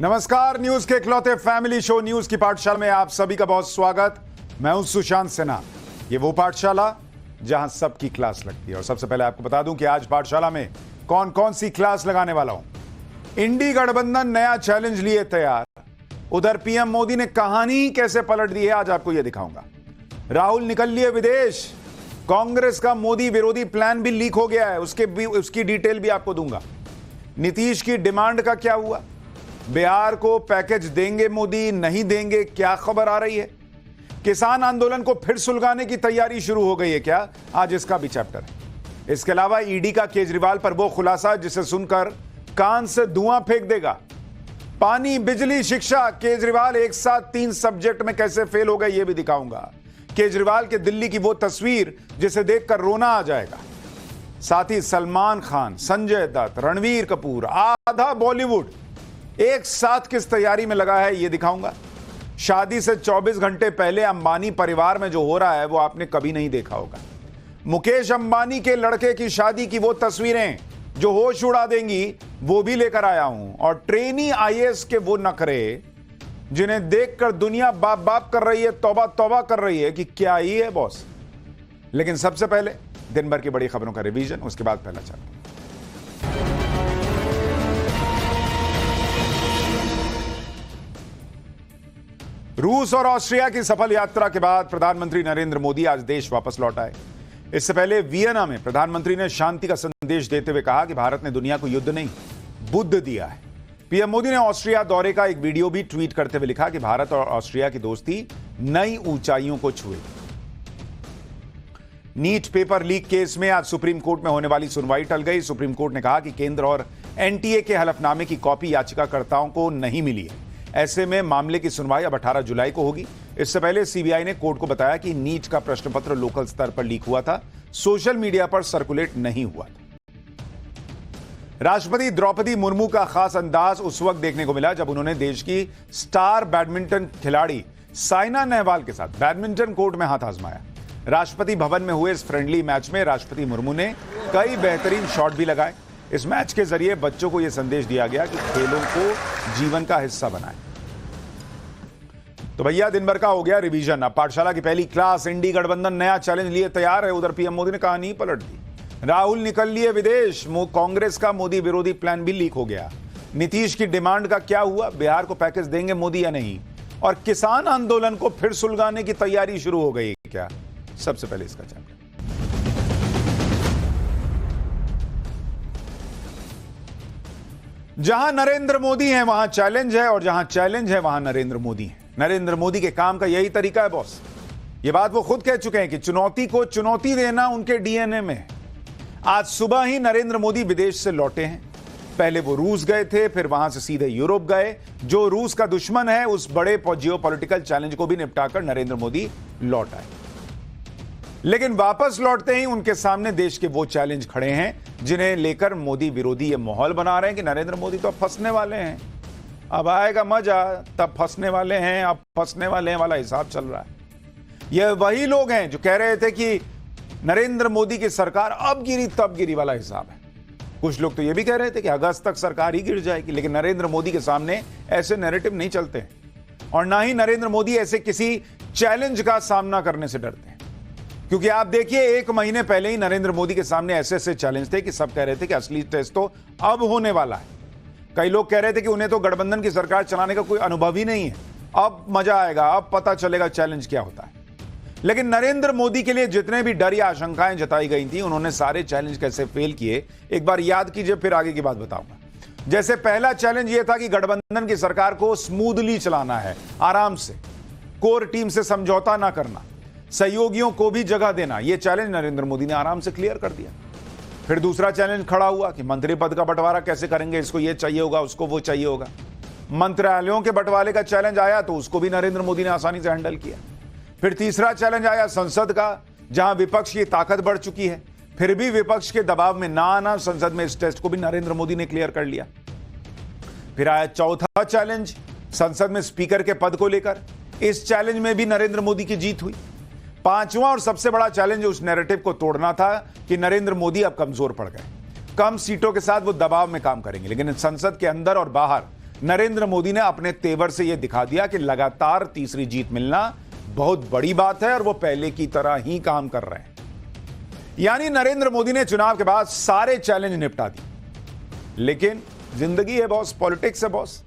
नमस्कार, न्यूज के इकलौते फैमिली शो न्यूज की पाठशाला में आप सभी का बहुत स्वागत। मैं हूं सुशांत सिन्हा। ये वो पाठशाला जहां सबकी क्लास लगती है। और सबसे पहले आपको बता दूं कि आज पाठशाला में कौन कौन सी क्लास लगाने वाला हूं। इंडी गठबंधन नया चैलेंज लिए तैयार। उधर पीएम मोदी ने कहानी कैसे पलट दी है, आज आपको यह दिखाऊंगा। राहुल निकल लिए विदेश। कांग्रेस का मोदी विरोधी प्लान भी लीक हो गया है, उसकी डिटेल भी आपको दूंगा। नीतीश की डिमांड का क्या हुआ? बिहार को पैकेज देंगे मोदी, नहीं देंगे, क्या खबर आ रही है? किसान आंदोलन को फिर सुलगाने की तैयारी शुरू हो गई है क्या? आज इसका भी चैप्टर है। इसके अलावा ईडी का केजरीवाल पर वो खुलासा जिसे सुनकर कान से धुआं फेंक देगा। पानी, बिजली, शिक्षा, केजरीवाल एक साथ 3 सब्जेक्ट में कैसे फेल हो गए ये भी दिखाऊंगा। केजरीवाल के दिल्ली की वो तस्वीर जिसे देखकर रोना आ जाएगा। साथ ही सलमान खान, संजय दत्त, रणवीर कपूर, आधा बॉलीवुड एक साथ किस तैयारी में लगा है ये दिखाऊंगा। शादी से 24 घंटे पहले अंबानी परिवार में जो हो रहा है वो आपने कभी नहीं देखा होगा। मुकेश अंबानी के लड़के की शादी की वो तस्वीरें जो होश उड़ा देंगी वो भी लेकर आया हूं। और ट्रेनी आईएएस के वो नखरे जिन्हें देखकर दुनिया बाप बाप कर रही है, तौबा तौबा कर रही है कि क्या ही है बॉस। लेकिन सबसे पहले दिन भर की बड़ी खबरों का रिवीजन, उसके बाद पहला चैप्टर। रूस और ऑस्ट्रिया की सफल यात्रा के बाद प्रधानमंत्री नरेंद्र मोदी आज देश वापस लौट आए। इससे पहले वियना में प्रधानमंत्री ने शांति का संदेश देते हुए कहा कि भारत ने दुनिया को युद्ध नहीं, बुद्ध दिया है। पीएम मोदी ने ऑस्ट्रिया दौरे का एक वीडियो भी ट्वीट करते हुए लिखा कि भारत और ऑस्ट्रिया की दोस्ती नई ऊंचाइयों को छुए। नीट पेपर लीक केस में आज सुप्रीम कोर्ट में होने वाली सुनवाई टल गई। सुप्रीम कोर्ट ने कहा कि केंद्र और एनटीए के हलफनामे की कॉपी याचिकाकर्ताओं को नहीं मिली है। ऐसे में मामले की सुनवाई अब 18 जुलाई को होगी। इससे पहले सीबीआई ने कोर्ट को बताया कि नीट का प्रश्न पत्र लोकल स्तर पर लीक हुआ था, सोशल मीडिया पर सर्कुलेट नहीं हुआ था। राष्ट्रपति द्रौपदी मुर्मू का खास अंदाज उस वक्त देखने को मिला जब उन्होंने देश की स्टार बैडमिंटन खिलाड़ी साइना नेहवाल के साथ बैडमिंटन कोर्ट में हाथ आजमाया। राष्ट्रपति भवन में हुए इस फ्रेंडली मैच में राष्ट्रपति मुर्मू ने कई बेहतरीन शॉट भी लगाए। इस मैच के जरिए बच्चों को यह संदेश दिया गया कि खेलों को जीवन का हिस्सा बनाएं। तो भैया दिन भर का हो गया रिवीजन। अब पाठशाला की पहली क्लास। इंडी गठबंधन नया चैलेंज लिए तैयार है। उधर पीएम मोदी ने कहानी पलट दी। राहुल निकल लिए विदेश। कांग्रेस का मोदी विरोधी प्लान भी लीक हो गया। नीतीश की डिमांड का क्या हुआ? बिहार को पैकेज देंगे मोदी या नहीं? और किसान आंदोलन को फिर सुलगाने की तैयारी शुरू हो गई क्या? सबसे पहले इसका चैप्टर। जहां नरेंद्र मोदी हैं वहां चैलेंज है, और जहां चैलेंज है वहां नरेंद्र मोदी हैं। नरेंद्र मोदी के काम का यही तरीका है बॉस। ये बात वो खुद कह चुके हैं कि चुनौती को चुनौती देना उनके डीएनए में है। आज सुबह ही नरेंद्र मोदी विदेश से लौटे हैं। पहले वो रूस गए थे, फिर वहां से सीधे यूरोप गए। जो रूस का दुश्मन है उस बड़े जियोपॉलिटिकल चैलेंज को भी निपटाकर नरेंद्र मोदी लौट आए। लेकिन वापस लौटते ही उनके सामने देश के वो चैलेंज खड़े हैं जिन्हें लेकर मोदी विरोधी ये माहौल बना रहे हैं कि नरेंद्र मोदी तो अब फंसने वाले हैं, अब आएगा मजा, तब फंसने वाले हैं, अब फंसने वाले हैं वाला हिसाब चल रहा है। ये वही लोग हैं जो कह रहे थे कि नरेंद्र मोदी की सरकार अब गिरी तब गिरी वाला हिसाब है। कुछ लोग तो ये भी कह रहे थे कि अगस्त तक सरकार ही गिर जाएगी। लेकिन नरेंद्र मोदी के सामने ऐसे नैरेटिव नहीं चलते हैं, और ना ही नरेंद्र मोदी ऐसे किसी चैलेंज का सामना करने से डरते हैं। क्योंकि आप देखिए, 1 महीने पहले ही नरेंद्र मोदी के सामने ऐसे ऐसे चैलेंज थे कि सब कह रहे थे कि असली टेस्ट तो अब होने वाला है। कई लोग कह रहे थे कि उन्हें तो गठबंधन की सरकार चलाने का कोई अनुभव ही नहीं है, अब मजा आएगा, अब पता चलेगा चैलेंज क्या होता है। लेकिन नरेंद्र मोदी के लिए जितने भी डर या आशंकाएं जताई गई थी, उन्होंने सारे चैलेंज कैसे फेल किए एक बार याद कीजिए, फिर आगे की बात बताऊंगा। जैसे पहला चैलेंज यह था कि गठबंधन की सरकार को स्मूथली चलाना है, आराम से, कोर टीम से समझौता ना करना, सहयोगियों को भी जगह देना। यह चैलेंज नरेंद्र मोदी ने आराम से क्लियर कर दिया। फिर दूसरा चैलेंज खड़ा हुआ कि मंत्री पद का बंटवारा कैसे करेंगे, इसको ये चाहिए होगा, उसको वो चाहिए होगा। मंत्रालयों के बंटवारे का चैलेंज आया तो उसको भी नरेंद्र मोदी ने आसानी से हैंडल किया। फिर तीसरा चैलेंज आया संसद का, जहां विपक्ष की ताकत बढ़ चुकी है, फिर भी विपक्ष के दबाव में ना आना, संसद में इस टेस्ट को भी नरेंद्र मोदी ने क्लियर कर लिया। फिर आया चौथा चैलेंज संसद में स्पीकर के पद को लेकर। इस चैलेंज में भी नरेंद्र मोदी की जीत हुई। पांचवा और सबसे बड़ा चैलेंज उस नैरेटिव को तोड़ना था कि नरेंद्र मोदी अब कमजोर पड़ गए, कम सीटों के साथ वो दबाव में काम करेंगे। लेकिन संसद के अंदर और बाहर नरेंद्र मोदी ने अपने तेवर से यह दिखा दिया कि लगातार तीसरी जीत मिलना बहुत बड़ी बात है और वो पहले की तरह ही काम कर रहे हैं। यानी नरेंद्र मोदी ने चुनाव के बाद सारे चैलेंज निपटा दिए। लेकिन जिंदगी है बॉस, पॉलिटिक्स है बॉस,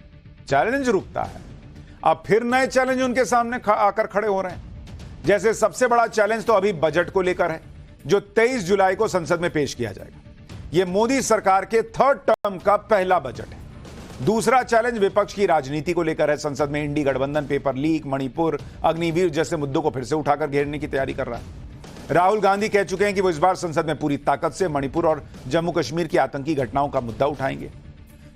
चैलेंज रुकता है। अब फिर नए चैलेंज उनके सामने आकर खड़े हो रहे हैं। जैसे सबसे बड़ा चैलेंज तो अभी बजट को लेकर है, जो 23 जुलाई को संसद में पेश किया जाएगा। यह मोदी सरकार के थर्ड टर्म का पहला बजट है। दूसरा चैलेंज विपक्ष की राजनीति को लेकर है। संसद में इंडी गठबंधन, पेपर लीक, मणिपुर, अग्निवीर जैसे मुद्दों को फिर से उठाकर घेरने की तैयारी कर रहा है। राहुल गांधी कह चुके हैं कि वो इस बार संसद में पूरी ताकत से मणिपुर और जम्मू कश्मीर की आतंकी घटनाओं का मुद्दा उठाएंगे।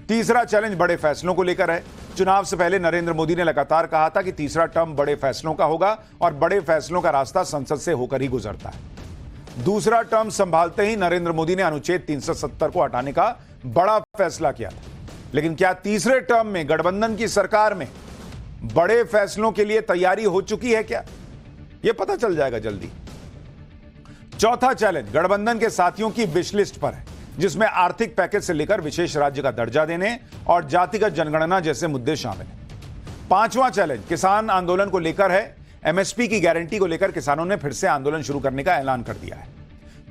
तीसरा चैलेंज बड़े फैसलों को लेकर है। चुनाव से पहले नरेंद्र मोदी ने लगातार कहा था कि तीसरा टर्म बड़े फैसलों का होगा और बड़े फैसलों का रास्ता संसद से होकर ही गुजरता है। दूसरा टर्म संभालते ही नरेंद्र मोदी ने अनुच्छेद 370 को हटाने का बड़ा फैसला किया था। लेकिन क्या तीसरे टर्म में गठबंधन की सरकार में बड़े फैसलों के लिए तैयारी हो चुकी है क्या? यह पता चल जाएगा जल्दी। चौथा चैलेंज गठबंधन के साथियों की विश लिस्ट पर है, जिसमें आर्थिक पैकेज से लेकर विशेष राज्य का दर्जा देने और जातिगत जनगणना जैसे मुद्दे शामिल हैं। पांचवां चैलेंज किसान आंदोलन को लेकर है। एमएसपी की गारंटी को लेकर किसानों ने फिर से आंदोलन शुरू करने का ऐलान कर दिया है।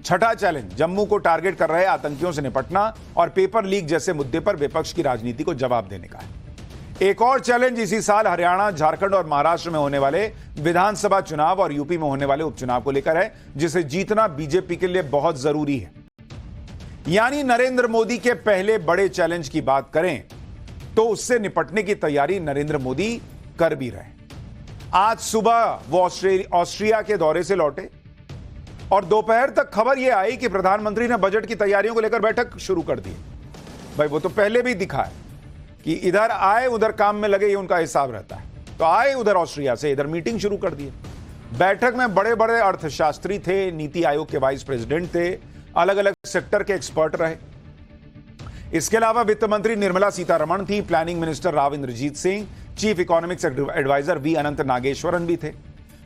छठा चैलेंज जम्मू को टारगेट कर रहे आतंकियों से निपटना और पेपर लीक जैसे मुद्दे पर विपक्ष की राजनीति को जवाब देने का है। एक और चैलेंज इसी साल हरियाणा, झारखंड और महाराष्ट्र में होने वाले विधानसभा चुनाव और यूपी में होने वाले उपचुनाव को लेकर है, जिसे जीतना बीजेपी के लिए बहुत जरूरी है। यानी नरेंद्र मोदी के पहले बड़े चैलेंज की बात करें तो उससे निपटने की तैयारी नरेंद्र मोदी कर भी रहे। आज सुबह वो ऑस्ट्रिया के दौरे से लौटे और दोपहर तक खबर यह आई कि प्रधानमंत्री ने बजट की तैयारियों को लेकर बैठक शुरू कर दी। भाई वो तो पहले भी दिखा है कि इधर आए उधर काम में लगे, ये उनका हिसाब रहता है। तो आए उधर ऑस्ट्रिया से, इधर मीटिंग शुरू कर दी। बैठक में बड़े बड़े अर्थशास्त्री थे, नीति आयोग के वाइस प्रेसिडेंट थे, अलग अलग सेक्टर के एक्सपर्ट रहे। इसके अलावा वित्त मंत्री निर्मला सीतारमण थी, planning minister Rao Inderjit Singh, chief economics adviser V Anantha Nageswaran भी थे।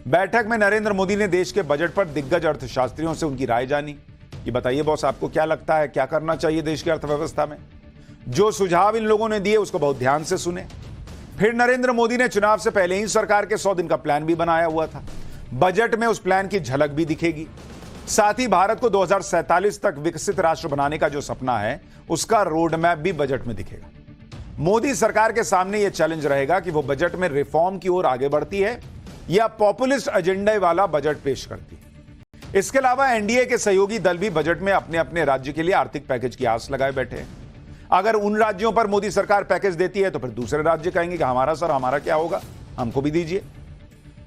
बैठक में नरेंद्र मोदी ने देश के बजट पर दिग्गज अर्थशास्त्रियों से उनकी राय जानी। ये बताइए बॉस, आपको क्या लगता है, क्या करना चाहिए देश की अर्थव्यवस्था में? जो सुझाव इन लोगों ने दिए उसको बहुत ध्यान से सुने। फिर नरेंद्र मोदी ने चुनाव से पहले ही सरकार के 100 दिन का प्लान भी बनाया हुआ था। बजट में उस प्लान की झलक भी दिखेगी। साथ ही भारत को 2047 तक विकसित राष्ट्र बनाने का जो सपना है, उसका रोड मैप भी बजट में दिखेगा। मोदी सरकार के सामने यह चैलेंज रहेगा कि वो बजट में रिफॉर्म की ओर आगे बढ़ती है या पॉपुलिस्ट एजेंडा वाला बजट पेश करती है। इसके अलावा एनडीए के सहयोगी दल भी बजट में अपने अपने राज्य के लिए आर्थिक पैकेज की आस लगाए बैठे हैं। अगर उन राज्यों पर मोदी सरकार पैकेज देती है तो फिर दूसरे राज्य कहेंगे कि हमारा सर, हमारा क्या होगा, हमको भी दीजिए।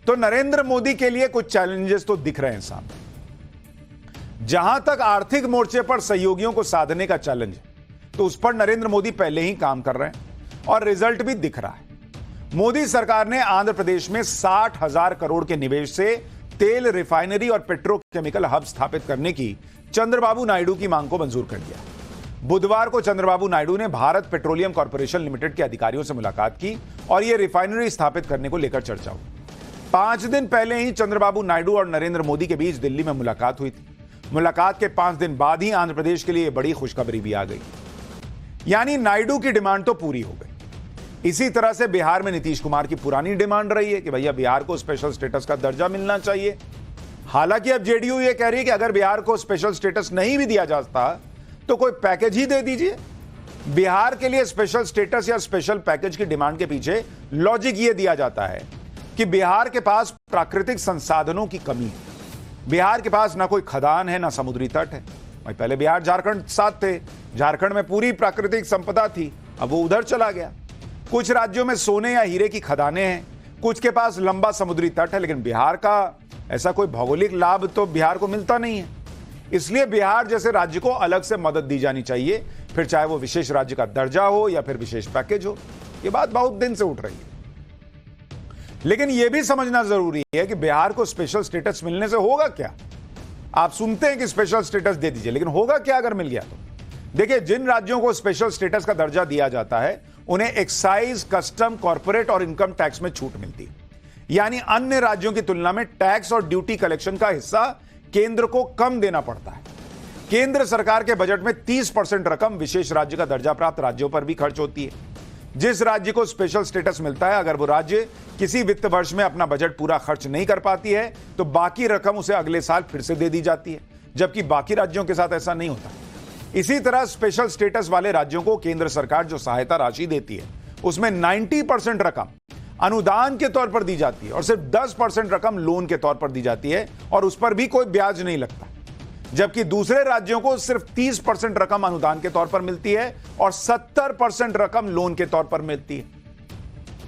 तो नरेंद्र मोदी के लिए कुछ चैलेंजेस तो दिख रहे हैं सामने। जहां तक आर्थिक मोर्चे पर सहयोगियों को साधने का चैलेंज है, तो उस पर नरेंद्र मोदी पहले ही काम कर रहे हैं और रिजल्ट भी दिख रहा है। मोदी सरकार ने आंध्र प्रदेश में 60,000 करोड़ के निवेश से तेल रिफाइनरी और पेट्रोकेमिकल हब स्थापित करने की चंद्रबाबू नायडू की मांग को मंजूर कर दिया। बुधवार को चंद्रबाबू नायडू ने भारत पेट्रोलियम कॉर्पोरेशन लिमिटेड के अधिकारियों से मुलाकात की और यह रिफाइनरी स्थापित करने को लेकर चर्चा हुई। 5 दिन पहले ही चंद्रबाबू नायडू और नरेंद्र मोदी के बीच दिल्ली में मुलाकात हुई थी। मुलाकात के 5 दिन बाद ही आंध्र प्रदेश के लिए बड़ी खुशखबरी भी आ गई। यानी नायडू की डिमांड तो पूरी हो गई। इसी तरह से बिहार में नीतीश कुमार की पुरानी डिमांड रही है कि भैया बिहार को स्पेशल स्टेटस का दर्जा मिलना चाहिए। हालांकि अब जेडीयू ये कह रही है कि अगर बिहार को स्पेशल स्टेटस नहीं भी दिया जाता तो कोई पैकेज ही दे दीजिए। बिहार के लिए स्पेशल स्टेटस या स्पेशल पैकेज की डिमांड के पीछे लॉजिक यह दिया जाता है कि बिहार के पास प्राकृतिक संसाधनों की कमी है। बिहार के पास ना कोई खदान है, ना समुद्री तट है। भाई पहले बिहार झारखंड साथ थे, झारखंड में पूरी प्राकृतिक संपदा थी, अब वो उधर चला गया। कुछ राज्यों में सोने या हीरे की खदानें हैं, कुछ के पास लंबा समुद्री तट है, लेकिन बिहार का ऐसा कोई भौगोलिक लाभ तो बिहार को मिलता नहीं है। इसलिए बिहार जैसे राज्य को अलग से मदद दी जानी चाहिए, फिर चाहे वो विशेष राज्य का दर्जा हो या फिर विशेष पैकेज हो। ये बात बहुत दिन से उठ रही है। लेकिन यह भी समझना जरूरी है कि बिहार को स्पेशल स्टेटस मिलने से होगा क्या। आप सुनते हैं कि स्पेशल स्टेटस दे दीजिए, लेकिन होगा क्या अगर मिल गया तो? देखिए, जिन राज्यों को स्पेशल स्टेटस का दर्जा दिया जाता है उन्हें एक्साइज, कस्टम, कॉर्पोरेट और इनकम टैक्स में छूट मिलती है। यानी अन्य राज्यों की तुलना में टैक्स और ड्यूटी कलेक्शन का हिस्सा केंद्र को कम देना पड़ता है। केंद्र सरकार के बजट में 30% रकम विशेष राज्य का दर्जा प्राप्त राज्यों पर भी खर्च होती है। जिस राज्य को स्पेशल स्टेटस मिलता है, अगर वो राज्य किसी वित्त वर्ष में अपना बजट पूरा खर्च नहीं कर पाती है तो बाकी रकम उसे अगले साल फिर से दे दी जाती है, जबकि बाकी राज्यों के साथ ऐसा नहीं होता। इसी तरह स्पेशल स्टेटस वाले राज्यों को केंद्र सरकार जो सहायता राशि देती है उसमें 90% रकम अनुदान के तौर पर दी जाती है और सिर्फ 10% रकम लोन के तौर पर दी जाती है और उस पर भी कोई ब्याज नहीं लगता, जबकि दूसरे राज्यों को सिर्फ 30% रकम अनुदान के तौर पर मिलती है और 70% रकम लोन के तौर पर मिलती है।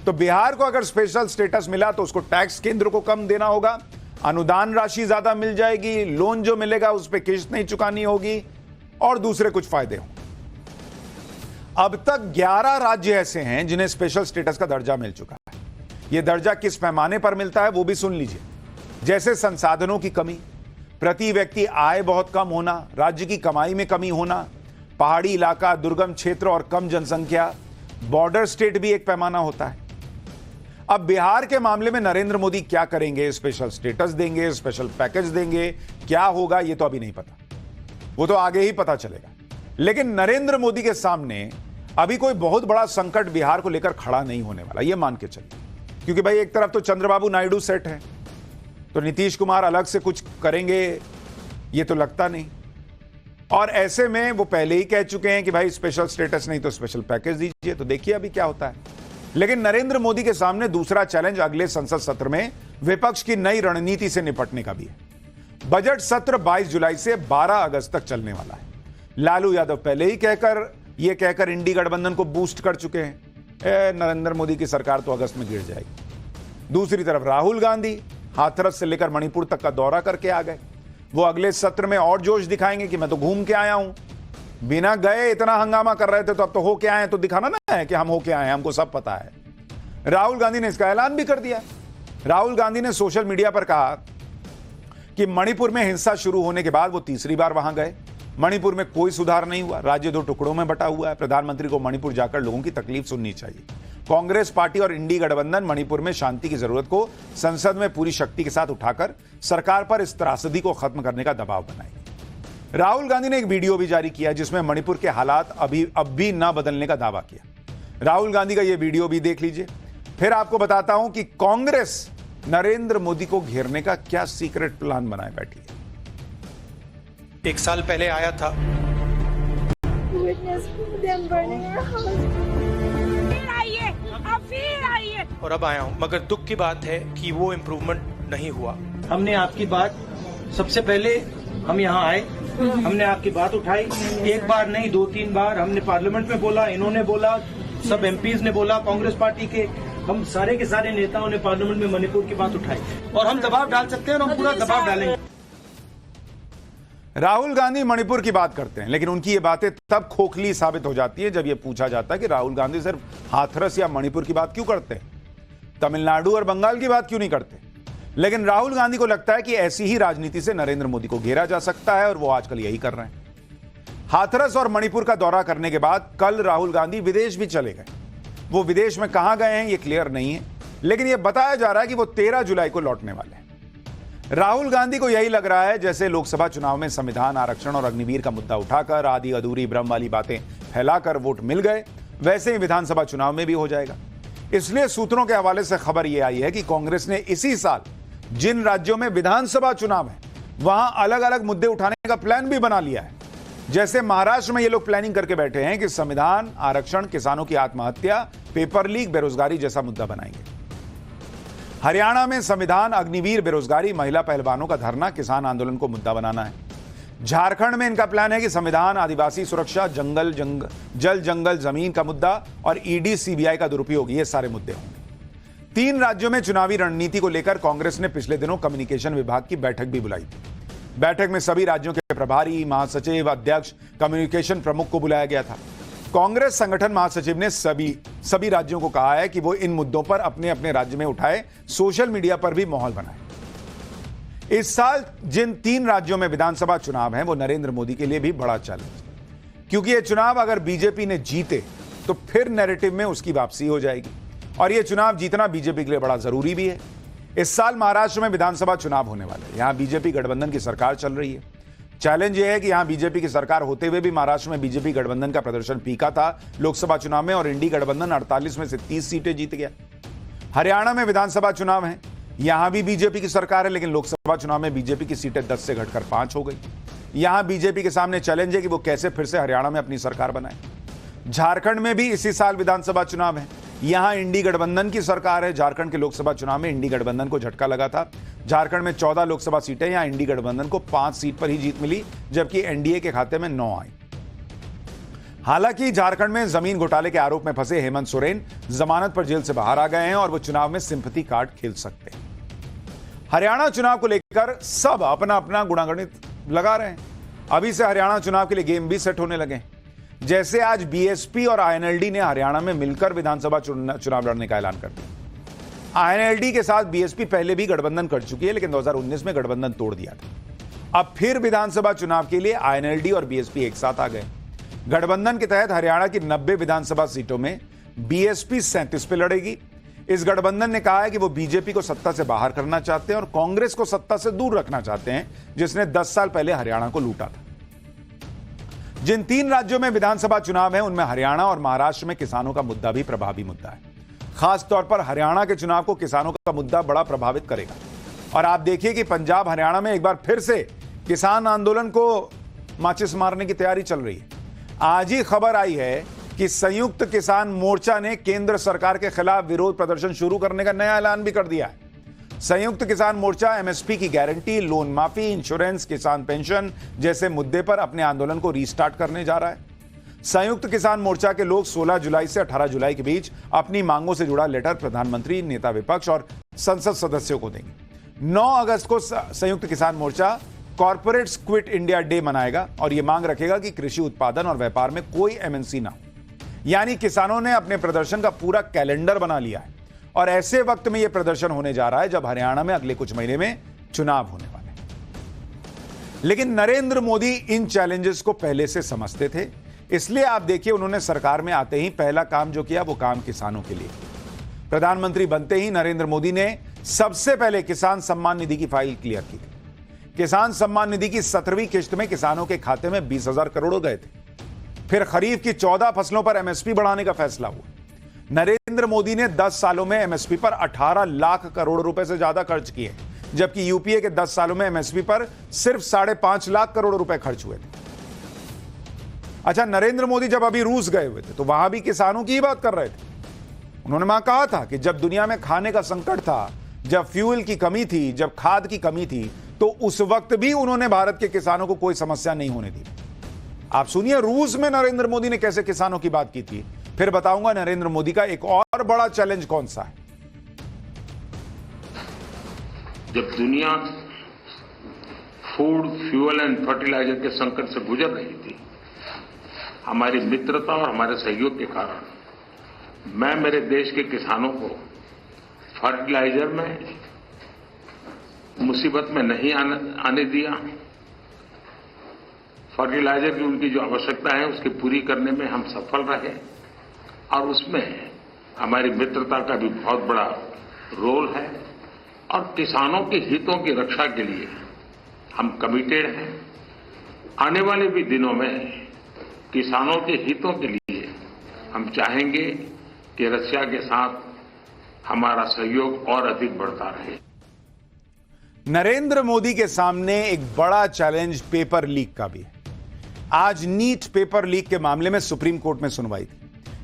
तो बिहार को अगर स्पेशल स्टेटस मिला तो उसको टैक्स केंद्र को कम देना होगा, अनुदान राशि ज्यादा मिल जाएगी, लोन जो मिलेगा उस पर किस्त नहीं चुकानी होगी और दूसरे कुछ फायदे होंगे। अब तक 11 राज्य ऐसे हैं जिन्हें स्पेशल स्टेटस का दर्जा मिल चुका है। यह दर्जा किस पैमाने पर मिलता है वो भी सुन लीजिए। जैसे संसाधनों की कमी, प्रति व्यक्ति आय बहुत कम होना, राज्य की कमाई में कमी होना, पहाड़ी इलाका, दुर्गम क्षेत्र और कम जनसंख्या, बॉर्डर स्टेट भी एक पैमाना होता है। अब बिहार के मामले में नरेंद्र मोदी क्या करेंगे? स्पेशल स्टेटस देंगे, स्पेशल पैकेज देंगे, क्या होगा ये तो अभी नहीं पता, वो तो आगे ही पता चलेगा। लेकिन नरेंद्र मोदी के सामने अभी कोई बहुत बड़ा संकट बिहार को लेकर खड़ा नहीं होने वाला, ये मान के चलिए, क्योंकि भाई एक तरफ तो चंद्रबाबू नायडू सेट है, तो नीतीश कुमार अलग से कुछ करेंगे ये तो लगता नहीं, और ऐसे में वो पहले ही कह चुके हैं कि भाई स्पेशल स्टेटस नहीं तो स्पेशल पैकेज दीजिए, तो देखिए अभी क्या होता है। लेकिन नरेंद्र मोदी के सामने दूसरा चैलेंज अगले संसद सत्र में विपक्ष की नई रणनीति से निपटने का भी है। बजट सत्र 22 जुलाई से 12 अगस्त तक चलने वाला है। लालू यादव पहले ही कहकर इंडी गठबंधन को बूस्ट कर चुके हैं, नरेंद्र मोदी की सरकार तो अगस्त में गिर जाएगी। दूसरी तरफ राहुल गांधी हाथरस से लेकर मणिपुर तक का दौरा करके आ गए। वो अगले सत्र में और जोश दिखाएंगे कि मैं तो घूम के आया हूं, बिना गए इतना हंगामा कर रहे थे तो अब तो हो के आए, तो दिखाना ना है कि हम हो के आए, हमको सब पता है। राहुल गांधी ने इसका ऐलान भी कर दिया। राहुल गांधी ने सोशल मीडिया पर कहा कि मणिपुर में हिंसा शुरू होने के बाद वो तीसरी बार वहां गए, मणिपुर में कोई सुधार नहीं हुआ, राज्य 2 टुकड़ों में बटा हुआ है, प्रधानमंत्री को मणिपुर जाकर लोगों की तकलीफ सुननी चाहिए। कांग्रेस पार्टी और इंडी गठबंधन मणिपुर में शांति की जरूरत को संसद में पूरी शक्ति के साथ उठाकर सरकार पर इस त्रासदी को खत्म करने का दबाव बनाएगी। राहुल गांधी ने एक वीडियो भी जारी किया जिसमें मणिपुर के हालात अब भी न बदलने का दावा किया। राहुल गांधी का यह वीडियो भी देख लीजिए, फिर आपको बताता हूं कि कांग्रेस नरेंद्र मोदी को घेरने का क्या सीक्रेट प्लान बनाए बैठी है। 1 साल पहले आया था, और अब आया हूं, मगर दुख की बात है कि वो इम्प्रूवमेंट नहीं हुआ। हमने आपकी बात, सबसे पहले हम यहाँ आए, हमने आपकी बात उठाई, एक बार नहीं 2-3 बार हमने पार्लियामेंट में बोला, इन्होंने बोला, सब एमपीज ने बोला, कांग्रेस पार्टी के हम सारे के सारे नेताओं ने पार्लियामेंट में मणिपुर की बात उठाई, और हम दबाव डाल सकते हैं और हम पूरा दबाव डालेंगे। राहुल गांधी मणिपुर की बात करते हैं, लेकिन उनकी ये बातें तब खोखली साबित हो जाती है जब यह पूछा जाता है कि राहुल गांधी सिर्फ हाथरस या मणिपुर की बात क्यों करते हैं, तमिलनाडु और बंगाल की बात क्यों नहीं करते। लेकिन राहुल गांधी को लगता है कि ऐसी ही राजनीति से नरेंद्र मोदी को घेरा जा सकता है और वो आजकल यही कर रहे हैं। हाथरस और मणिपुर का दौरा करने के बाद कल राहुल गांधी विदेश भी चले गए। वो विदेश में कहां गए हैं ये क्लियर नहीं है, लेकिन यह बताया जा रहा है कि वो 13 जुलाई को लौटने वाले हैं। राहुल गांधी को यही लग रहा है जैसे लोकसभा चुनाव में संविधान, आरक्षण और अग्निवीर का मुद्दा उठाकर आधी अधूरी भ्रम वाली बातें फैलाकर वोट मिल गए, वैसे ही विधानसभा चुनाव में भी हो जाएगा। इसलिए सूत्रों के हवाले से खबर यह आई है कि कांग्रेस ने इसी साल जिन राज्यों में विधानसभा चुनाव है वहां अलग अलग मुद्दे उठाने का प्लान भी बना लिया है। जैसे महाराष्ट्र में ये लोग प्लानिंग करके बैठे हैं कि संविधान, आरक्षण, किसानों की आत्महत्या, पेपर लीक, बेरोजगारी जैसा मुद्दा बनाएंगे। हरियाणा में संविधान, अग्निवीर, बेरोजगारी, महिला पहलवानों का धरना, किसान आंदोलन को मुद्दा बनाना है। झारखंड में इनका प्लान है कि संविधान, आदिवासी सुरक्षा, जल जंगल जमीन का मुद्दा और ईडी सीबीआई का दुरुपयोग, ये सारे मुद्दे होंगे। 3 राज्यों में चुनावी रणनीति को लेकर कांग्रेस ने पिछले दिनों कम्युनिकेशन विभाग की बैठक भी बुलाई थी। बैठक में सभी राज्यों के प्रभारी, महासचिव, अध्यक्ष, कम्युनिकेशन प्रमुख को बुलाया गया था। कांग्रेस संगठन महासचिव ने सभी राज्यों को कहा है कि वो इन मुद्दों पर अपने अपने राज्य में उठाए, सोशल मीडिया पर भी माहौल बनाए। इस साल जिन 3 राज्यों में विधानसभा चुनाव हैं वो नरेंद्र मोदी के लिए भी बड़ा चैलेंज, क्योंकि ये चुनाव अगर बीजेपी ने जीते तो फिर नैरेटिव में उसकी वापसी हो जाएगी, और ये चुनाव जीतना बीजेपी के लिए बड़ा जरूरी भी है। इस साल महाराष्ट्र में विधानसभा चुनाव होने वाले हैं। यहां बीजेपी गठबंधन की सरकार चल रही है। चैलेंज यह है कि यहां बीजेपी की सरकार होते हुए भी महाराष्ट्र में बीजेपी गठबंधन का प्रदर्शन फीका था लोकसभा चुनाव में और इंडी गठबंधन 48 में से 30 सीटें जीत गया। हरियाणा में विधानसभा चुनाव है, यहां भी बीजेपी की सरकार है, लेकिन लोकसभा चुनाव में बीजेपी की सीटें 10 से घटकर 5 हो गई। यहां बीजेपी के सामने चैलेंज है कि वो कैसे फिर से हरियाणा में अपनी सरकार बनाए। झारखंड में भी इसी साल विधानसभा चुनाव है, यहां इंडी गठबंधन की सरकार है। झारखंड के लोकसभा चुनाव में इंडी गठबंधन को झटका लगा था। झारखंड में 14 लोकसभा सीटें, यहां इंडी गठबंधन को 5 सीट पर ही जीत मिली, जबकि एनडीए के खाते में 9 आई। हालांकि झारखंड में जमीन घोटाले के आरोप में फंसे हेमंत सोरेन जमानत पर जेल से बाहर आ गए हैं और वो चुनाव में सिंपैथी कार्ड खेल सकते हैं। हरियाणा चुनाव को लेकर सब अपना अपना गुणागणित लगा रहे हैं। अभी से हरियाणा चुनाव के लिए गेम भी सेट होने लगे। जैसे आज बीएसपी और आईएनएलडी ने हरियाणा में मिलकर विधानसभा चुनाव लड़ने का ऐलान कर दिया। आईएनएलडी के साथ बीएसपी पहले भी गठबंधन कर चुकी है, लेकिन 2019 में गठबंधन तोड़ दिया था। अब फिर विधानसभा चुनाव के लिए आईएनएलडी और बीएसपी एक साथ आ गए। गठबंधन के तहत हरियाणा की 90 विधानसभा सीटों में बीएसपी 37 पे लड़ेगी। इस गठबंधन ने कहा है कि वो बीजेपी को सत्ता से बाहर करना चाहते हैं और कांग्रेस को सत्ता से दूर रखना चाहते हैं, जिसने 10 साल पहले हरियाणा को लूटा था। जिन 3 राज्यों में विधानसभा चुनाव है, उनमें हरियाणा और महाराष्ट्र में किसानों का मुद्दा भी प्रभावी मुद्दा है। खासतौर पर हरियाणा के चुनाव को किसानों का मुद्दा बड़ा प्रभावित करेगा। और आप देखिए कि पंजाब हरियाणा में एक बार फिर से किसान आंदोलन को माचिस मारने की तैयारी चल रही है। आज ही खबर आई है कि संयुक्त किसान मोर्चा ने केंद्र सरकार के खिलाफ विरोध प्रदर्शन शुरू करने का नया ऐलान भी कर दिया है। संयुक्त किसान मोर्चा एमएसपी की गारंटी, लोन माफी, इंश्योरेंस, किसान पेंशन जैसे मुद्दे पर अपने आंदोलन को रीस्टार्ट करने जा रहा है। संयुक्त किसान मोर्चा के लोग 16 जुलाई से 18 जुलाई के बीच अपनी मांगों से जुड़ा लेटर प्रधानमंत्री, नेता विपक्ष और संसद सदस्यों को देंगे। 9 अगस्त को संयुक्त किसान मोर्चा कॉर्पोरेट्स क्विट इंडिया डे मनाएगा और यह मांग रखेगा कि कृषि उत्पादन और व्यापार में कोई एमएनसी ना हो। यानी किसानों ने अपने प्रदर्शन का पूरा कैलेंडर बना लिया है और ऐसे वक्त में यह प्रदर्शन होने जा रहा है जब हरियाणा में अगले कुछ महीने में चुनाव होने वाले हैं। लेकिन नरेंद्र मोदी इन चैलेंजेस को पहले से समझते थे, इसलिए आप देखिए उन्होंने सरकार में आते ही पहला काम जो किया वो काम किसानों के लिए। प्रधानमंत्री बनते ही नरेंद्र मोदी ने सबसे पहले किसान सम्मान निधि की फाइल क्लियर की थी। किसान सम्मान निधि की 17वीं किश्त में किसानों के खाते में 20,000 करोड़ गए थे। फिर खरीफ की 14 फसलों पर एमएसपी बढ़ाने का फैसला हुआ। नरेंद्र मोदी ने 10 सालों में एमएसपी पर 18 लाख करोड़ रुपए से ज्यादा खर्च किए, जबकि यूपीए के 10 सालों में एमएसपी पर सिर्फ 5.5 लाख करोड़ रुपए खर्च हुए थे। अच्छा, नरेंद्र मोदी जब अभी रूस गए हुए थे तो वहां भी किसानों की ही बात कर रहे थे। उन्होंने वहां कहा था कि जब दुनिया में खाने का संकट था, जब फ्यूल की कमी थी, जब खाद की कमी थी, तो उस वक्त भी उन्होंने भारत के किसानों को कोई समस्या नहीं होने दी। आप सुनिए रूस में नरेंद्र मोदी ने कैसे किसानों की बात की थी। फिर बताऊंगा नरेंद्र मोदी का एक और बड़ा चैलेंज कौन सा है। जब दुनिया फूड, फ्यूल एंड फर्टिलाइजर के संकट से गुजर रही थी, हमारी मित्रता और हमारे सहयोग के कारण मैं मेरे देश के किसानों को फर्टिलाइजर में मुसीबत में नहीं आने दिया। फर्टिलाइजर की उनकी जो आवश्यकता है उसकी पूरी करने में हम सफल रहे और उसमें हमारी मित्रता का भी बहुत बड़ा रोल है और किसानों के हितों की रक्षा के लिए हम कमिटेड हैं। आने वाले भी दिनों में किसानों के हितों के लिए हम चाहेंगे कि रशिया के साथ हमारा सहयोग और अधिक बढ़ता रहे। नरेंद्र मोदी के सामने एक बड़ा चैलेंज पेपर लीक का भी है। आज नीट पेपर लीक के मामले में सुप्रीम कोर्ट में सुनवाई थी।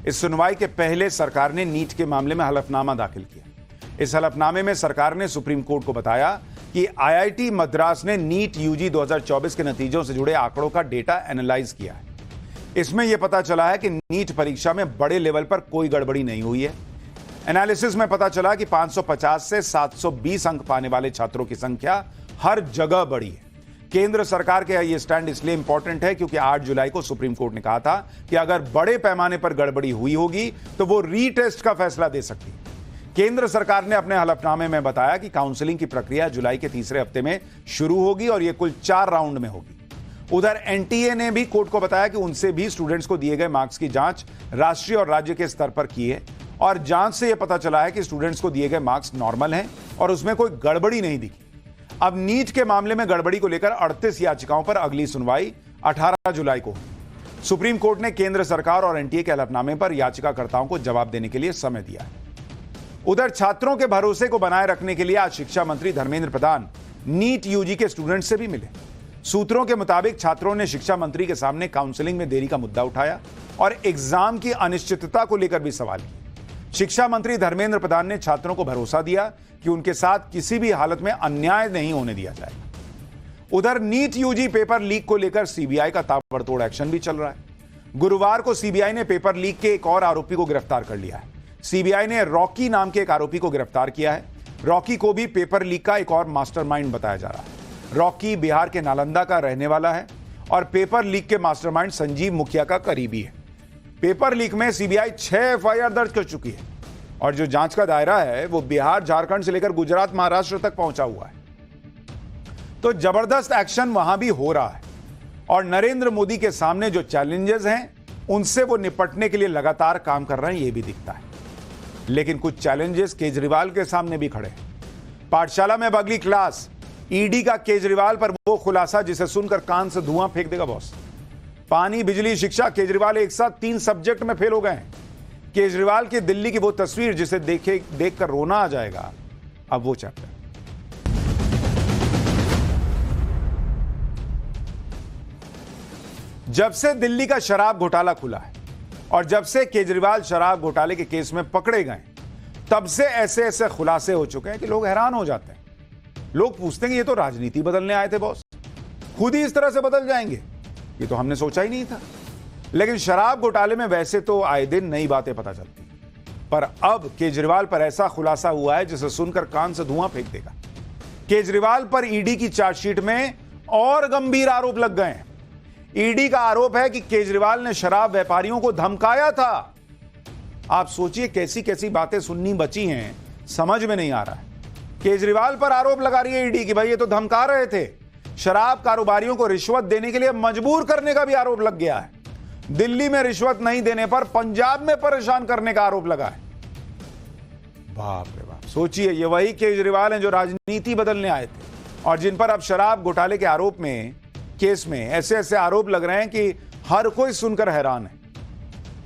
इस सुनवाई के पहले सरकार ने नीट के मामले में हलफनामा दाखिल किया। इस हलफनामे में सरकार ने सुप्रीम कोर्ट को बताया कि आईआईटी मद्रास ने नीट यूजी 2024 के नतीजों से जुड़े आंकड़ों का डेटा एनालाइज किया है। इसमें यह पता चला है कि नीट परीक्षा में बड़े लेवल पर कोई गड़बड़ी नहीं हुई है। एनालिसिस में पता चला कि 550 से 720 अंक पाने वाले छात्रों की संख्या हर जगह बढ़ी है। केंद्र सरकार के यह स्टैंड इसलिए इंपॉर्टेंट है क्योंकि 8 जुलाई को सुप्रीम कोर्ट ने कहा था कि अगर बड़े पैमाने पर गड़बड़ी हुई होगी तो वो रीटेस्ट का फैसला दे सकती है। केंद्र सरकार ने अपने हलफनामे में बताया कि काउंसलिंग की प्रक्रिया जुलाई के तीसरे हफ्ते में शुरू होगी और यह कुल 4 राउंड में होगी। उधर एनटीए ने भी कोर्ट को बताया कि उनसे भी स्टूडेंट्स को दिए गए मार्क्स की जांच राष्ट्रीय और राज्य के स्तर पर की है और जांच से यह पता चला है कि स्टूडेंट्स को दिए गए मार्क्स नॉर्मल हैं और उसमें कोई गड़बड़ी नहीं दिखी। अब नीट के मामले में गड़बड़ी को लेकर 38 याचिकाओं पर अगली सुनवाई 18 जुलाई को। सुप्रीम कोर्ट ने केंद्र सरकार और एनटीए के हलफनामे पर याचिकाकर्ताओं को जवाब देने के लिए समय दिया है। उधर छात्रों के भरोसे को बनाए रखने के लिए आज शिक्षा मंत्री धर्मेंद्र प्रधान नीट यूजी के स्टूडेंट से भी मिले। सूत्रों के मुताबिक छात्रों ने शिक्षा मंत्री के सामने काउंसलिंग में देरी का मुद्दा उठाया और एग्जाम की अनिश्चितता को लेकर भी सवाल किए। शिक्षा मंत्री धर्मेंद्र प्रधान ने छात्रों को भरोसा दिया कि उनके साथ किसी भी हालत में अन्याय नहीं होने दिया जाएगा। उधर नीट यूजी पेपर लीक को लेकर सीबीआई का ताबड़तोड़ एक्शन भी चल रहा है। गुरुवार को सीबीआई ने पेपर लीक के एक और आरोपी को गिरफ्तार कर लिया है। सीबीआई ने रॉकी नाम के एक आरोपी को गिरफ्तार किया है। रॉकी को भी पेपर लीक का एक और मास्टरमाइंड बताया जा रहा है। रॉकी बिहार के नालंदा का रहने वाला है और पेपर लीक के मास्टरमाइंड संजीव मुखिया का करीबी है। पेपर लीक में सीबीआई 6 एफआईआर दर्ज कर चुकी है और जो जांच का दायरा है वो बिहार, झारखंड से लेकर गुजरात, महाराष्ट्र तक पहुंचा हुआ है। तो जबरदस्त एक्शन वहां भी हो रहा है और नरेंद्र मोदी के सामने जो चैलेंजेस हैं उनसे वो निपटने के लिए लगातार काम कर रहे हैं, ये भी दिखता है। लेकिन कुछ चैलेंजेस केजरीवाल के सामने भी खड़े हैं। पाठशाला में बगली क्लास, ईडी का केजरीवाल पर वो खुलासा जिसे सुनकर कान से धुआं फेंक देगा बॉस। पानी, बिजली, शिक्षा, केजरीवाल एक साथ 3 सब्जेक्ट में फेल हो गए हैं। केजरीवाल की दिल्ली की वो तस्वीर जिसे देखकर रोना आ जाएगा, अब वो चैप्टर। जब से दिल्ली का शराब घोटाला खुला है और जब से केजरीवाल शराब घोटाले के केस में पकड़े गए, तब से ऐसे ऐसे खुलासे हो चुके हैं कि लोग हैरान हो जाते हैं। लोग पूछते हैं कि ये तो राजनीति बदलने आए थे बॉस, खुद ही इस तरह से बदल जाएंगे, ये तो हमने सोचा ही नहीं था। लेकिन शराब घोटाले में वैसे तो आए दिन नई बातें पता चलती, पर अब केजरीवाल पर ऐसा खुलासा हुआ है जिसे सुनकर कान से धुआं फेंक देगा। केजरीवाल पर ईडी की चार्जशीट में और गंभीर आरोप लग गए हैं। ईडी का आरोप है कि केजरीवाल ने शराब व्यापारियों को धमकाया था। आप सोचिए कैसी कैसी बातें सुननी बची हैं, समझ में नहीं आ रहा है। केजरीवाल पर आरोप लगा रही है ईडी कि भाई ये तो धमका रहे थे। शराब कारोबारियों को रिश्वत देने के लिए मजबूर करने का भी आरोप लग गया है। दिल्ली में रिश्वत नहीं देने पर पंजाब में परेशान करने का आरोप लगा है। बाप रे बाप, सोचिए ये वही केजरीवाल हैं जो राजनीति बदलने आए थे और जिन पर अब शराब घोटाले के आरोप में, केस में ऐसे ऐसे आरोप लग रहे हैं कि हर कोई सुनकर हैरान है।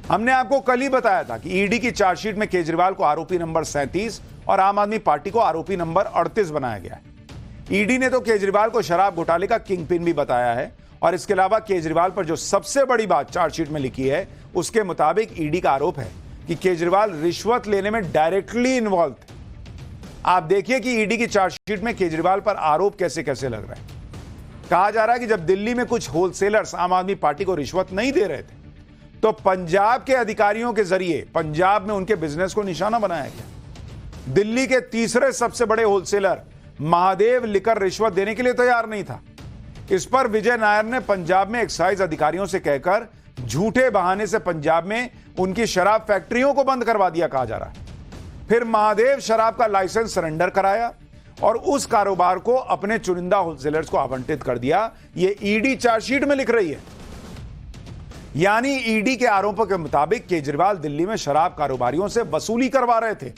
हमने आपको कल ही बताया था कि ईडी की चार्जशीट में केजरीवाल को आरोपी नंबर 37 और आम आदमी पार्टी को आरोपी नंबर 38 बनाया गया है। ईडी ने तो केजरीवाल को शराब घोटाले का किंगपिन भी बताया है और इसके अलावा केजरीवाल पर जो सबसे बड़ी बात चार्जशीट में लिखी है, उसके मुताबिक ईडी का आरोप है कि केजरीवाल रिश्वत लेने में डायरेक्टली इन्वॉल्व थे। आप देखिए कि ईडी की चार्जशीट में केजरीवाल पर आरोप कैसे कैसे लग रहे हैं। कहा जा रहा है कि जब दिल्ली में कुछ होलसेलर्स आम आदमी पार्टी को रिश्वत नहीं दे रहे थे, तो पंजाब के अधिकारियों के जरिए पंजाब में उनके बिजनेस को निशाना बनाया गया। दिल्ली के तीसरे सबसे बड़े होलसेलर महादेव लिकर रिश्वत देने के लिए तैयार नहीं था। इस पर विजय नायर ने पंजाब में एक्साइज अधिकारियों से कहकर झूठे बहाने से पंजाब में उनकी शराब फैक्ट्रियों को बंद करवा दिया, कहा जा रहा है। फिर महादेव शराब का लाइसेंस सरेंडर कराया और उस कारोबार को अपने चुनिंदा होलसेलर्स को आवंटित कर दिया। ये ईडी चार्जशीट में लिख रही है। यानी ईडी के आरोपों के मुताबिक केजरीवाल दिल्ली में शराब कारोबारियों से वसूली करवा रहे थे।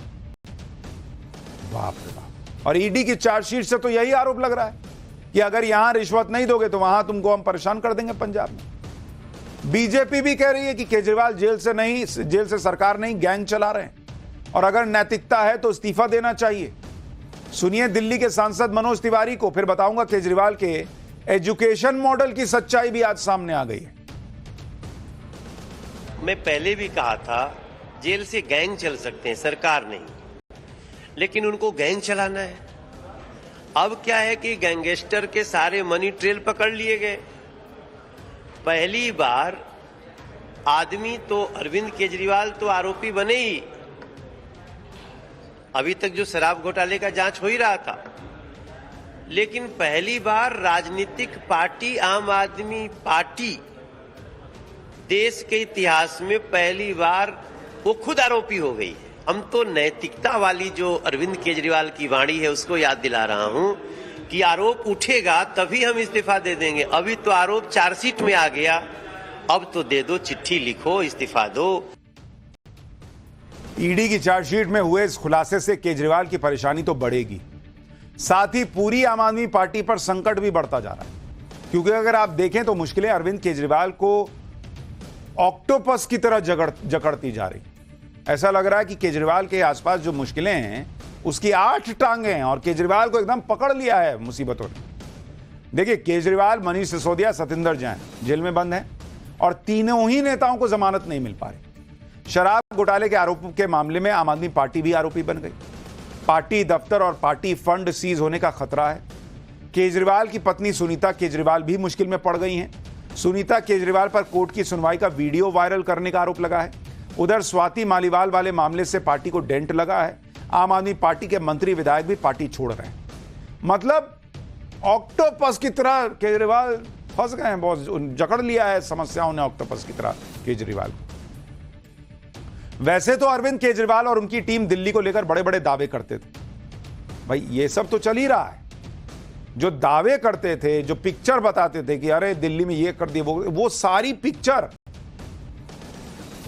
बाप रे बाप। और ईडी की चार्जशीट से तो यही आरोप लग रहा है कि अगर यहां रिश्वत नहीं दोगे तो वहां तुमको हम परेशान कर देंगे पंजाब में। बीजेपी भी कह रही है कि केजरीवाल जेल से सरकार नहीं गैंग चला रहे हैं और अगर नैतिकता है तो इस्तीफा देना चाहिए। सुनिए दिल्ली के सांसद मनोज तिवारी को, फिर बताऊंगा केजरीवाल के एजुकेशन मॉडल की सच्चाई भी आज सामने आ गई है। मैं पहले भी कहा था जेल से गैंग चल सकते हैं, सरकार नहीं, लेकिन उनको गैंग चलाना है। अब क्या है कि गैंगस्टर के सारे मनी ट्रेल पकड़ लिए गए। पहली बार आदमी तो अरविंद केजरीवाल तो आरोपी बने ही, अभी तक जो शराब घोटाले का जांच हो ही रहा था, लेकिन पहली बार राजनीतिक पार्टी आम आदमी पार्टी देश के इतिहास में पहली बार वो खुद आरोपी हो गई। हम तो नैतिकता वाली जो अरविंद केजरीवाल की वाणी है उसको याद दिला रहा हूं कि आरोप उठेगा तभी हम इस्तीफा दे देंगे। अभी तो आरोप चार्जशीट में आ गया, अब तो दे दो, चिट्ठी लिखो, इस्तीफा दो। ईडी की चार्जशीट में हुए इस खुलासे से केजरीवाल की परेशानी तो बढ़ेगी। साथ ही पूरी आम आदमी पार्टी पर संकट भी बढ़ता जा रहा है, क्योंकि अगर आप देखें तो मुश्किलें अरविंद केजरीवाल को ऑक्टोपस की तरह जकड़ती जा रही। ऐसा लग रहा है कि केजरीवाल के आसपास जो मुश्किलें हैं उसकी 8 टांगें हैं और केजरीवाल को एकदम पकड़ लिया है मुसीबतों ने। देखिए, केजरीवाल, मनीष सिसोदिया, सतिंदर जैन जेल में बंद हैं और तीनों ही नेताओं को जमानत नहीं मिल पा रही। शराब घोटाले के आरोप के मामले में आम आदमी पार्टी भी आरोपी बन गई। पार्टी दफ्तर और पार्टी फंड सीज होने का खतरा है। केजरीवाल की पत्नी सुनीता केजरीवाल भी मुश्किल में पड़ गई हैं। सुनीता केजरीवाल पर कोर्ट की सुनवाई का वीडियो वायरल करने का आरोप लगा है। उधर स्वाति मालीवाल वाले मामले से पार्टी को डेंट लगा है। आम आदमी पार्टी के मंत्री विधायक भी पार्टी छोड़ रहे हैं। मतलब ऑक्टोपस की तरह केजरीवाल फंस गए हैं, बहुत जकड़ लिया है समस्याओं ने ऑक्टोपस की तरह केजरीवाल को। वैसे तो अरविंद केजरीवाल और उनकी टीम दिल्ली को लेकर बड़े बड़े दावे करते थे। भाई ये सब तो चल ही रहा है। जो दावे करते थे, जो पिक्चर बताते थे कि अरे दिल्ली में ये कर दिया, वो सारी पिक्चर,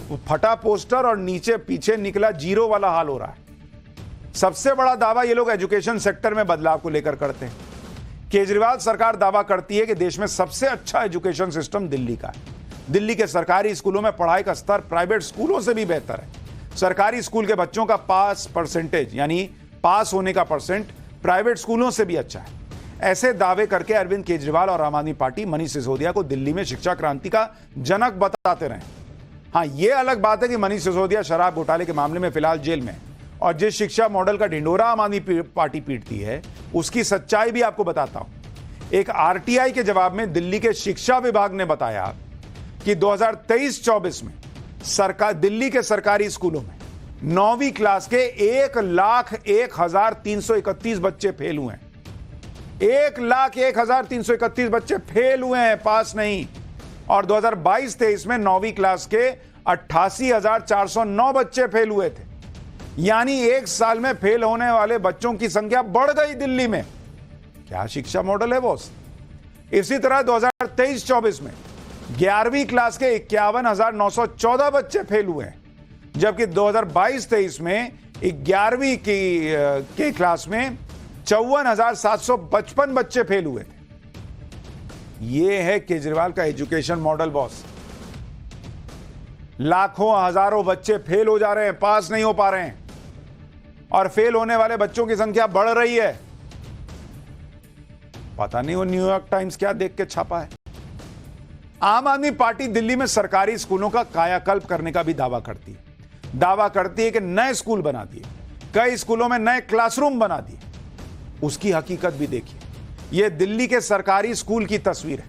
वो फटा पोस्टर और नीचे पीछे निकला जीरो वाला हाल हो रहा है। सबसे बड़ा दावा ये लोग एजुकेशन सेक्टर में बदलाव को लेकर करते हैं। केजरीवाल सरकार दावा करती है कि देश में सबसे अच्छा एजुकेशन सिस्टम दिल्ली का है। दिल्ली के सरकारी स्कूलों में पढ़ाई का स्तर प्राइवेट स्कूलों से भी बेहतर है। सरकारी स्कूल के बच्चों का पास परसेंटेज यानी पास होने का परसेंट प्राइवेट स्कूलों से भी अच्छा है। ऐसे दावे करके अरविंद केजरीवाल और आम आदमी पार्टी मनीष सिसोदिया को दिल्ली में शिक्षा क्रांति का जनक बताते रहे। हाँ, यह अलग बात है कि मनीष सिसोदिया शराब घोटाले के मामले में फिलहाल जेल में, और जिस शिक्षा मॉडल का ढिंढोरा आम आदमी पार्टी पीटती है उसकी सच्चाई भी आपको बताता हूं। एक आरटीआई के जवाब में दिल्ली के शिक्षा विभाग ने बताया कि 2023-24 में दिल्ली के सरकारी स्कूलों में 9वीं क्लास के 1,01,331 बच्चे फेल हुए हैं। 1,01,331 बच्चे फेल हुए हैं, पास नहीं। और 2022-23 में 9वीं क्लास के 88,409 बच्चे फेल हुए थे। यानी एक साल में फेल होने वाले बच्चों की संख्या बढ़ गई दिल्ली में। क्या शिक्षा मॉडल है बॉस। इसी तरह 2023-24 में 11वीं क्लास के 51,914 बच्चे फेल हुए हैं, जबकि 2022-23 में 11वीं की क्लास में 54,755 बच्चे फेल हुए थे। यह है केजरीवाल का एजुकेशन मॉडल बॉस। लाखों हजारों बच्चे फेल हो जा रहे हैं, पास नहीं हो पा रहे हैं, और फेल होने वाले बच्चों की संख्या बढ़ रही है। पता नहीं वो न्यूयॉर्क टाइम्स क्या देख के छापा है। आम आदमी पार्टी दिल्ली में सरकारी स्कूलों का कायाकल्प करने का भी दावा करती है। दावा करती है कि नए स्कूल बना दिए, कई स्कूलों में नए क्लासरूम बना दिए। उसकी हकीकत भी देखिए। यह दिल्ली के सरकारी स्कूल की तस्वीर है।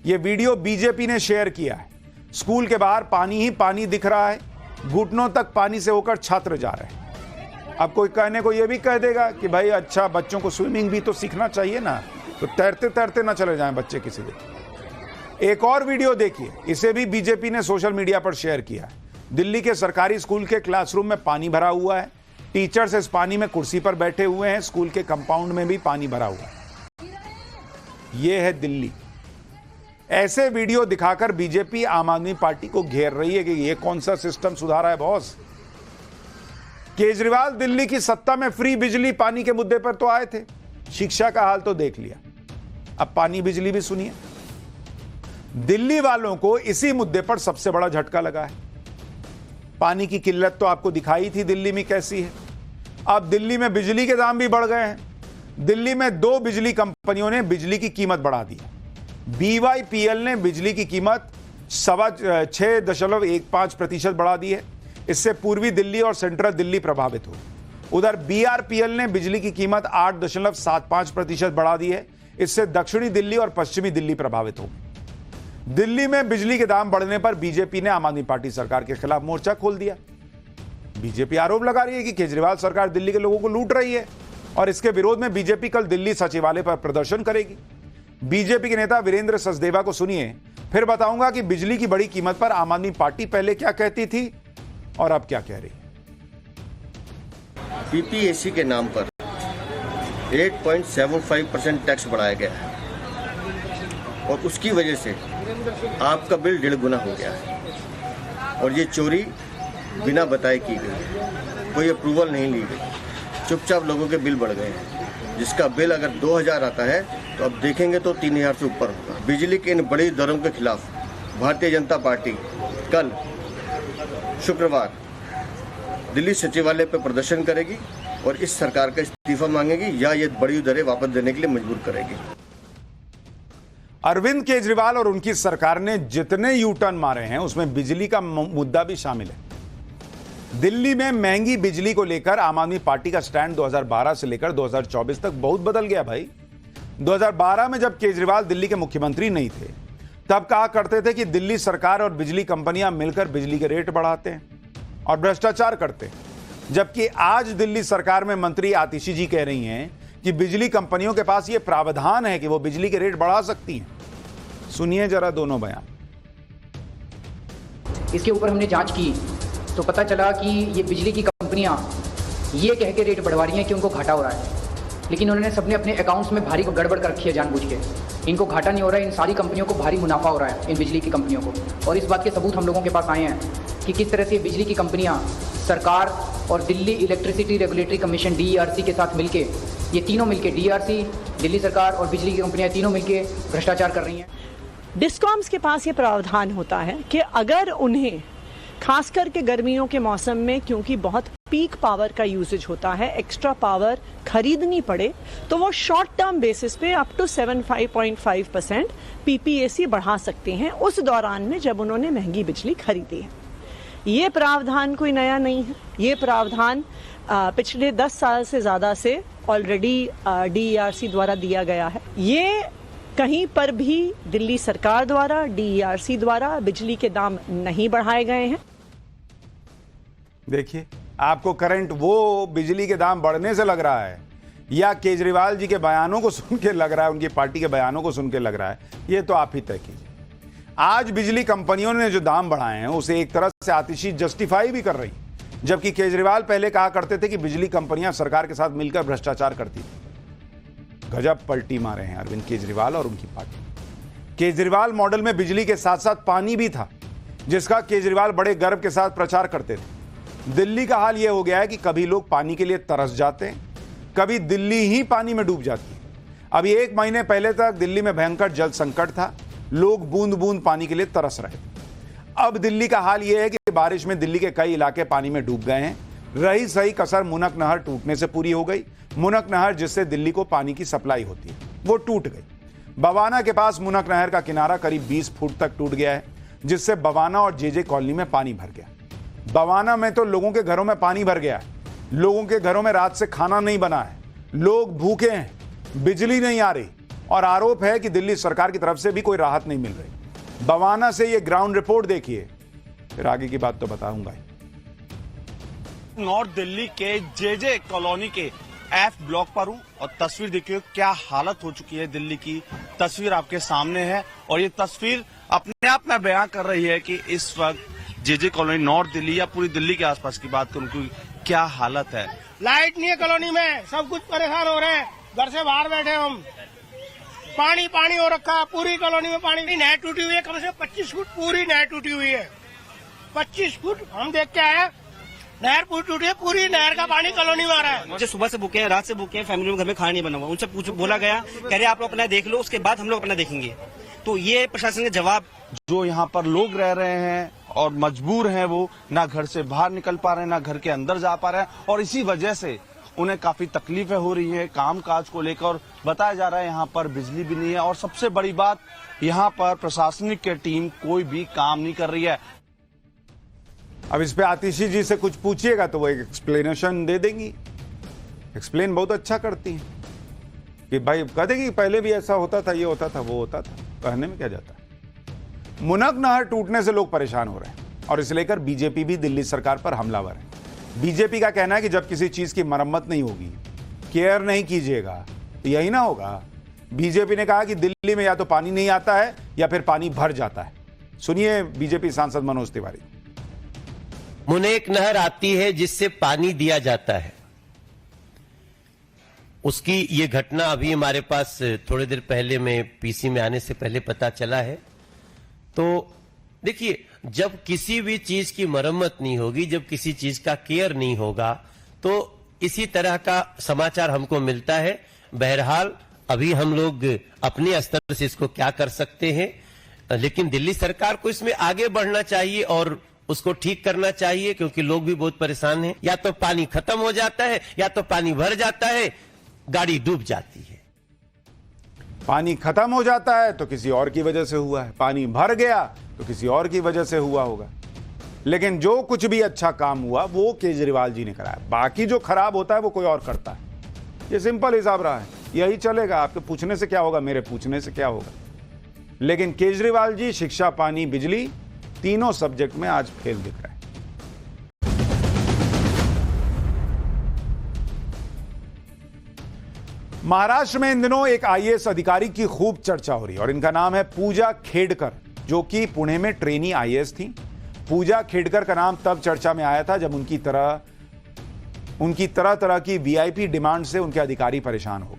यह वीडियो बीजेपी ने शेयर किया है। स्कूल के बाहर पानी ही पानी दिख रहा है, घुटनों तक पानी से होकर छात्र जा रहे हैं। अब कोई कहने को यह भी कह देगा कि भाई अच्छा, बच्चों को स्विमिंग भी तो सीखना चाहिए ना, तो तैरते तैरते ना चले जाएं बच्चे किसी दिन। एक और वीडियो देखिए, इसे भी बीजेपी ने सोशल मीडिया पर शेयर किया है। दिल्ली के सरकारी स्कूल के क्लासरूम में पानी भरा हुआ है। टीचर्स इस पानी में कुर्सी पर बैठे हुए हैं। स्कूल के कंपाउंड में भी पानी भरा हुआ है। यह है दिल्ली। ऐसे वीडियो दिखाकर बीजेपी आम आदमी पार्टी को घेर रही है कि यह कौन सा सिस्टम सुधारा है बॉस। केजरीवाल दिल्ली की सत्ता में फ्री बिजली पानी के मुद्दे पर तो आए थे, शिक्षा का हाल तो देख लिया। अब पानी बिजली भी सुनिए। दिल्ली वालों को इसी मुद्दे पर सबसे बड़ा झटका लगा है। पानी की किल्लत तो आपको दिखाई थी दिल्ली में कैसी है। अब दिल्ली में बिजली के दाम भी बढ़ गए हैं। दिल्ली में 2 बिजली कंपनियों ने बिजली की कीमत बढ़ा दी। BYPL ने बिजली की कीमत 6.15% बढ़ा दी है। इससे पूर्वी दिल्ली और सेंट्रल दिल्ली प्रभावित हो। उधर BRPL ने बिजली की कीमत 8.75% बढ़ा दी है। इससे दक्षिणी दिल्ली और पश्चिमी दिल्ली प्रभावित हो। दिल्ली में बिजली के दाम बढ़ने पर बीजेपी ने आम आदमी पार्टी सरकार के खिलाफ मोर्चा खोल दिया। बीजेपी आरोप लगा रही है कि केजरीवाल सरकार दिल्ली के लोगों को लूट रही है, और इसके विरोध में बीजेपी कल दिल्ली सचिवालय पर प्रदर्शन करेगी। बीजेपी के नेता वीरेंद्र सचदेवा को सुनिए, फिर बताऊंगा कि बिजली की बड़ी कीमत पर आम आदमी पार्टी पहले क्या कहती थी और अब क्या कह रही है। PPAC के नाम पर 8.75% टैक्स बढ़ाया गया है, और उसकी वजह से आपका बिल 1.5 गुना हो गया है। और ये चोरी बिना बताए की गई, कोई अप्रूवल नहीं ली गई, चुपचाप लोगों के बिल बढ़ गए हैं। जिसका बिल अगर 2000 आता है तो अब देखेंगे तो 3000 से ऊपर होगा। बिजली के इन बड़ी दरों के खिलाफ भारतीय जनता पार्टी कल शुक्रवार दिल्ली सचिवालय पर प्रदर्शन करेगी और इस सरकार का इस्तीफा मांगेगी या ये बड़ी दरें वापस देने के लिए मजबूर करेगी। अरविंद केजरीवाल और उनकी सरकार ने जितने यू टर्न मारे हैं उसमें बिजली का मुद्दा भी शामिल है। दिल्ली में महंगी बिजली को लेकर आम आदमी पार्टी का स्टैंड 2012 से लेकर 2024 तक बहुत बदल गया भाई। 2012 में जब केजरीवाल दिल्ली के मुख्यमंत्री नहीं थे तब कहा करते थे कि दिल्ली सरकार और बिजली कंपनियां मिलकर बिजली के रेट बढ़ाते हैं और भ्रष्टाचार करते हैं, जबकि आज दिल्ली सरकार में मंत्री आतिशी जी कह रही हैं कि बिजली कंपनियों के पास यह प्रावधान है कि वो बिजली के रेट बढ़ा सकती हैं। सुनिए जरा दोनों बयान। इसके ऊपर हमने जांच की तो पता चला कि ये बिजली की कंपनियां ये कह के रेट बढ़वा रही हैं कि उनको घाटा हो रहा है, लेकिन उन्होंने सबने अपने अकाउंट्स में भारी गड़बड़ कर रखी है जानबूझ के। इनको घाटा नहीं हो रहा है, इन सारी कंपनियों को भारी मुनाफा हो रहा है, इन बिजली की कंपनियों को। और इस बात के सबूत हम लोगों के पास आए हैं कि किस तरह से बिजली की कंपनियां सरकार और Delhi electricity regulatory commission DERC के साथ मिलके, ये तीनों मिलके DERC, दिल्ली सरकार और बिजली की कंपनियां तीनों मिलके भ्रष्टाचार कर रही हैं। डिस्कॉम्स के पास ये प्रावधान होता है कि अगर उन्हें खास करके गर्मियों के मौसम में, क्योंकि बहुत पीक पावर का यूजेज होता है, एक्स्ट्रा पावर खरीदनी पड़े तो वो शॉर्ट टर्म बेसिस पे अप टू 75.5% PPAC बढ़ा सकते हैं उस दौरान में जब उन्होंने महंगी बिजली खरीदी है। ये प्रावधान कोई नया नहीं है, ये प्रावधान पिछले 10 साल से ज़्यादा से ऑलरेडी DERC द्वारा दिया गया है। ये कहीं पर भी दिल्ली सरकार द्वारा, DERC द्वारा बिजली के दाम नहीं बढ़ाए गए हैं। देखिए, आपको करंट वो बिजली के दाम बढ़ने से लग रहा है या केजरीवाल जी के बयानों को सुन के लग रहा है, उनकी पार्टी के बयानों को सुन के लग रहा है, ये तो आप ही तय कीजिए। आज बिजली कंपनियों ने जो दाम बढ़ाए हैं उसे एक तरह से आतिशी जस्टिफाई भी कर रही, जबकि केजरीवाल पहले कहा करते थे कि बिजली कंपनियां सरकार के साथ मिलकर भ्रष्टाचार करती थी। गजब पलटी मारे हैं अरविंद केजरीवाल और उनकी पार्टी। केजरीवाल मॉडल में बिजली के साथ साथ पानी भी था, जिसका केजरीवाल बड़े गर्व के साथ प्रचार करते थे। दिल्ली का हाल यह हो गया है कि कभी लोग पानी के लिए तरस जाते हैं, कभी दिल्ली ही पानी में डूब जाती है। अभी 1 महीने पहले तक दिल्ली में भयंकर जल संकट था, लोग बूंद बूंद पानी के लिए तरस रहे। अब दिल्ली का हाल यह है कि बारिश में दिल्ली के कई इलाके पानी में डूब गए हैं। रही सही कसर मुनक नहर टूटने से पूरी हो गई। मुनक नहर जिससे दिल्ली को पानी की सप्लाई होती है वो टूट गई। बवाना के पास मुनक नहर का किनारा करीब 20 फुट तक टूट गया है, जिससे बवाना और JJ कॉलोनी में पानी भर गया। बवाना में तो लोगों के घरों में पानी भर गया है, लोगों के घरों में रात से खाना नहीं बना है, लोग भूखे हैं, बिजली नहीं आ रही और आरोप है कि दिल्ली सरकार की तरफ से भी कोई राहत नहीं मिल रही। बवाना से ये ग्राउंड रिपोर्ट देखिए, फिर आगे की बात तो बताऊंगा। नॉर्थ दिल्ली के JJ कॉलोनी के F ब्लॉक पर हूँ और तस्वीर देखिए क्या हालत हो चुकी है। दिल्ली की तस्वीर आपके सामने है और ये तस्वीर अपने आप में बयां कर रही है कि इस वक्त JJ कॉलोनी नॉर्थ दिल्ली या पूरी दिल्ली के आसपास की बात करूं कि क्या हालत है। लाइट नहीं है कॉलोनी में, सब कुछ परेशान हो रहे हैं, घर से बाहर बैठे हम। पानी पानी हो रखा है, पूरी कॉलोनी में पानी। नहर टूटी हुई है, कम से कम 25 फुट पूरी नहर टूटी हुई है। 25 फुट हम देख के आए, नहर पूरी टूटी है, पूरी नहर का पानी कॉलोनी में आ रहा है। मुझे सुबह से भूखे हैं, रात से भूखे हैं, फैमिली में घर में खाना नहीं बना हुआ। उनसे बोला गया, कह रहे आप लोग अपना देख लो, उसके बाद हम लोग अपना देखेंगे। तो ये प्रशासन का जवाब। जो यहाँ पर लोग रह रहे हैं और मजबूर हैं, वो ना घर से बाहर निकल पा रहे हैं, ना घर के अंदर जा पा रहे हैं और इसी वजह से उन्हें काफी तकलीफें हो रही है काम काज को लेकर। बताया जा रहा है यहाँ पर बिजली भी नहीं है और सबसे बड़ी बात यहाँ पर प्रशासनिक की टीम कोई भी काम नहीं कर रही है। अब इस पे आतिशी जी से कुछ पूछिएगा तो वो एक एक्सप्लेनेशन दे देंगी। एक्सप्लेन बहुत अच्छा करती हैं कि भाई कह देगी पहले भी ऐसा होता था, ये होता था, वो होता था, कहने में क्या जाता है। मुनक नहर टूटने से लोग परेशान हो रहे हैं और इसे लेकर बीजेपी भी दिल्ली सरकार पर हमलावर है। बीजेपी का कहना है कि जब किसी चीज की मरम्मत नहीं होगी, केयर नहीं कीजिएगा तो यही ना होगा। बीजेपी ने कहा कि दिल्ली में या तो पानी नहीं आता है या फिर पानी भर जाता है। सुनिए बीजेपी सांसद मनोज तिवारी। मुनेक नहर आती है जिससे पानी दिया जाता है, उसकी ये घटना अभी हमारे पास थोड़ी देर पहले में पीसी में आने से पहले पता चला है। तो देखिए, जब किसी भी चीज की मरम्मत नहीं होगी, जब किसी चीज का केयर नहीं होगा, तो इसी तरह का समाचार हमको मिलता है। बहरहाल अभी हम लोग अपने स्तर से इसको क्या कर सकते हैं, लेकिन दिल्ली सरकार को इसमें आगे बढ़ना चाहिए और उसको ठीक करना चाहिए, क्योंकि लोग भी बहुत परेशान हैं। या तो पानी खत्म हो जाता है या तो पानी भर जाता है, गाड़ी डूब जाती है। पानी खत्म हो जाता है तो किसी और की वजह से हुआ है, पानी भर गया तो किसी और की वजह से हुआ होगा। लेकिन जो कुछ भी अच्छा काम हुआ वो केजरीवाल जी ने कराया, बाकी जो खराब होता है वो कोई और करता है। ये सिंपल हिसाब रहा है, यही चलेगा। आपके पूछने से क्या होगा, मेरे पूछने से क्या होगा। लेकिन केजरीवाल जी शिक्षा, पानी, बिजली तीनों सब्जेक्ट में आज फेल दिख रहे हैं। महाराष्ट्र में इन दिनों एक आईएएस अधिकारी की खूब चर्चा हो रही है और इनका नाम है पूजा खेडकर, जो कि पुणे में ट्रेनी आईएएस थी। पूजा खेडकर का नाम तब चर्चा में आया था जब उनकी तरह तरह की वीआईपी डिमांड से उनके अधिकारी परेशान हो गए।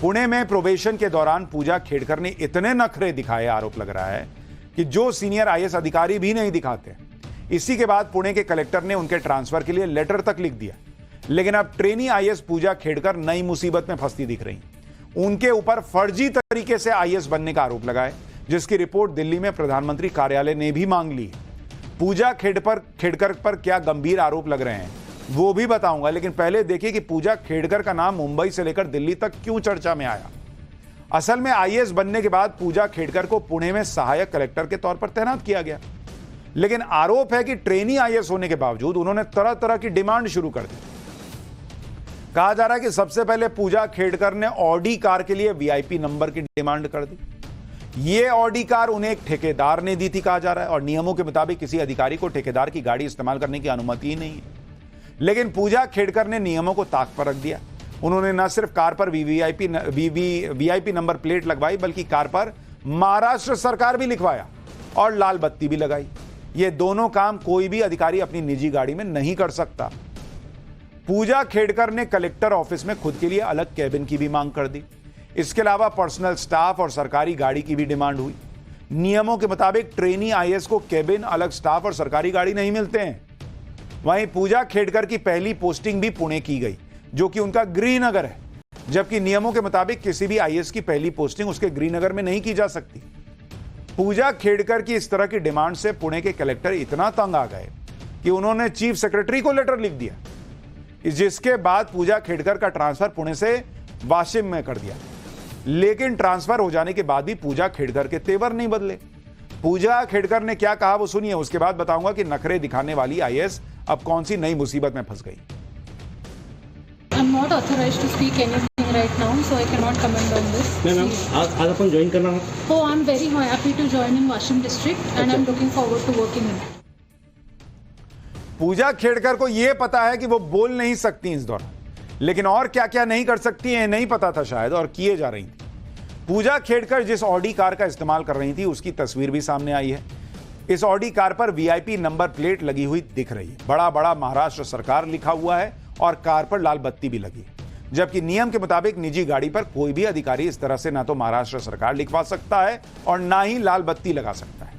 पुणे में प्रोबेशन के दौरान पूजा खेडकर ने इतने नखरे दिखाए, आरोप लग रहा है कि जो सीनियर आईएएस अधिकारी भी नहीं दिखाते। इसी के बाद पुणे के कलेक्टर ने उनके ट्रांसफर के लिए लेटर तक लिख दिया। लेकिन अब ट्रेनी आईएएस पूजा खेडकर नई मुसीबत में फंसती दिख रही। उनके ऊपर फर्जी तरीके से आईएएस बनने का आरोप लगा है, जिसकी रिपोर्ट दिल्ली में प्रधानमंत्री कार्यालय ने भी मांग ली है। पूजा खेडकर पर क्या गंभीर आरोप लग रहे हैं वो भी बताऊंगा, लेकिन पहले देखिए कि पूजा खेडकर का नाम मुंबई से लेकर दिल्ली तक क्यों चर्चा में आया। असल में आईएएस बनने के बाद पूजा खेडकर को पुणे में सहायक कलेक्टर के तौर पर तैनात किया गया, लेकिन आरोप है कि ट्रेनी आईएएस होने के बावजूद उन्होंने तरह तरह की डिमांड शुरू कर दी। कहा जा रहा है कि सबसे पहले पूजा खेडकर ने ऑडी कार के लिए वीआईपी नंबर की डिमांड कर दी। ये ऑडी कार उन्हें एक ठेकेदार ने दी थी कहा जा रहा है, और नियमों के मुताबिक किसी अधिकारी को ठेकेदार की गाड़ी इस्तेमाल करने की अनुमति ही नहीं है। लेकिन पूजा खेडकर ने नियमों को ताक पर रख दिया। उन्होंने न सिर्फ कार पर वीआईपी नंबर प्लेट लगवाई, बल्कि कार पर महाराष्ट्र सरकार भी लिखवाया और लाल बत्ती भी लगाई। ये दोनों काम कोई भी अधिकारी अपनी निजी गाड़ी में नहीं कर सकता। पूजा खेडकर ने कलेक्टर ऑफिस में खुद के लिए अलग कैबिन की भी मांग कर दी। इसके अलावा पर्सनल स्टाफ और सरकारी गाड़ी की भी डिमांड हुई। नियमों के मुताबिक ट्रेनी आईएएस को कैबिन, अलग स्टाफ और सरकारी गाड़ी नहीं मिलते हैं। वहीं पूजा खेडकर की पहली पोस्टिंग भी पुणे की गई, जो कि उनका गृहनगर है, जबकि नियमों के मुताबिक किसी भी आईएएस की पहली पोस्टिंग उसके गृहनगर में नहीं की जा सकती। पूजा खेडकर की इस तरह की डिमांड से पुणे के कलेक्टर इतना तंग आ गए कि उन्होंने चीफ सेक्रेटरी को लेटर लिख दिया, जिसके बाद पूजा खेडकर का ट्रांसफर पुणे से वाशिम में कर दिया। लेकिन ट्रांसफर हो जाने के बाद भी पूजा खेडकर के तेवर नहीं बदले। पूजा खेडकर ने क्या कहा वो सुनिए, उसके बाद बताऊंगा कि नखरे दिखाने वाली आईएएस अब कौन सी नई मुसीबत में फंस गई। I'm not authorized to speak anything right now, so I cannot comment on this. Ma'am आज अपन ज्वाइन करना है? Oh, I'm very happy to join in Washim district and I'm looking forward to working in it. पूजा खेडकर को यह पता है कि वो बोल नहीं सकती इस दौरान, लेकिन और क्या क्या नहीं कर सकती है नहीं पता था शायद, और किए जा रही थी। पूजा खेडकर जिस ऑडी कार का इस्तेमाल कर रही थी उसकी तस्वीर भी सामने आई है। इस ऑडी कार पर वीआईपी नंबर प्लेट लगी हुई दिख रही है, बड़ा बड़ा महाराष्ट्र सरकार लिखा हुआ है और कार पर लाल बत्ती भी लगी है। जबकि नियम के मुताबिक निजी गाड़ी पर कोई भी अधिकारी इस तरह से ना तो महाराष्ट्र सरकार लिखवा सकता है और ना ही लाल बत्ती लगा सकता है।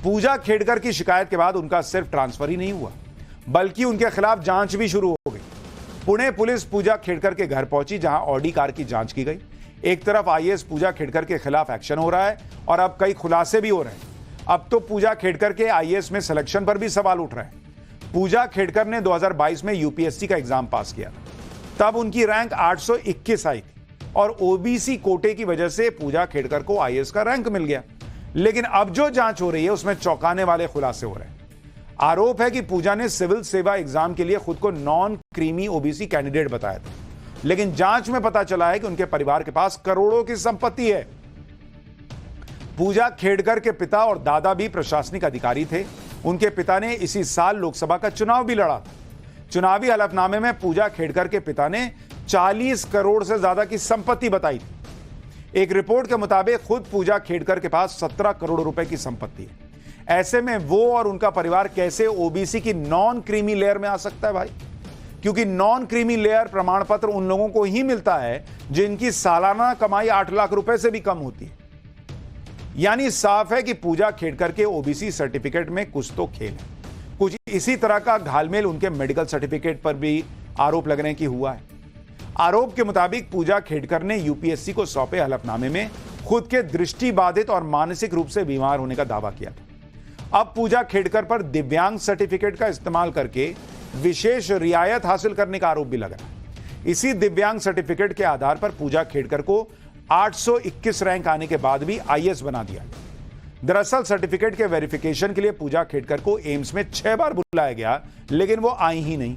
पूजा खेडकर की शिकायत के बाद उनका सिर्फ ट्रांसफर ही नहीं हुआ, बल्कि उनके खिलाफ जांच भी शुरू हो गई। पुणे पुलिस पूजा खेडकर के घर पहुंची, जहां ऑडी कार की जांच की गई। एक तरफ आईएएस पूजा खेडकर के खिलाफ एक्शन हो रहा है और अब कई खुलासे भी हो रहे हैं। अब तो पूजा खेडकर के आईएएस में सिलेक्शन पर भी सवाल उठ रहे हैं। पूजा खेडकर ने 2022 में यूपीएससी का एग्जाम पास किया, तब उनकी रैंक 821 आई थी और ओबीसी कोटे की वजह से पूजा खेडकर को आईएएस का रैंक मिल गया। लेकिन अब जो जांच हो रही है उसमें चौंकाने वाले खुलासे हो रहे हैं। आरोप है कि पूजा ने सिविल सेवा एग्जाम के लिए खुद को नॉन क्रीमी ओबीसी कैंडिडेट बताया था, लेकिन जांच में पता चला है कि उनके परिवार के पास करोड़ों की संपत्ति है। पूजा खेडकर के पिता और दादा भी प्रशासनिक अधिकारी थे। उनके पिता ने इसी साल लोकसभा का चुनाव भी लड़ा था। चुनावी हलफनामे में पूजा खेडकर के पिता ने 40 करोड़ से ज्यादा की संपत्ति बताई थी। एक रिपोर्ट के मुताबिक खुद पूजा खेडकर के पास 17 करोड़ रुपए की संपत्ति है। ऐसे में वो और उनका परिवार कैसे ओबीसी की नॉन क्रीमी लेयर में आ सकता है भाई? क्योंकि नॉन क्रीमी लेयर प्रमाण पत्र उन लोगों को ही मिलता है जिनकी सालाना कमाई 8 लाख रुपए से भी कम होती है। यानी साफ है कि पूजा खेडकर के ओबीसी सर्टिफिकेट में कुछ तो खेल है। कुछ इसी तरह का घालमेल उनके मेडिकल सर्टिफिकेट पर भी आरोप लगने की हुआ है। आरोप के मुताबिक पूजा खेडकर ने यूपीएससी को सौंपे हलफनामे में खुद के दृष्टिबाधित और मानसिक रूप से बीमार होने का दावा किया था। अब पूजा खेडकर पर दिव्यांग सर्टिफिकेट का इस्तेमाल करके विशेष रियायत हासिल करने का आरोप भी लगा। इसी दिव्यांग सर्टिफिकेट के आधार पर पूजा खेडकर को 821 रैंक आने के बाद भी आईएएस बना दिया। दरअसल सर्टिफिकेट के वेरिफिकेशन के लिए पूजा खेडकर को एम्स में 6 बार बुलाया गया, लेकिन वो आई ही नहीं।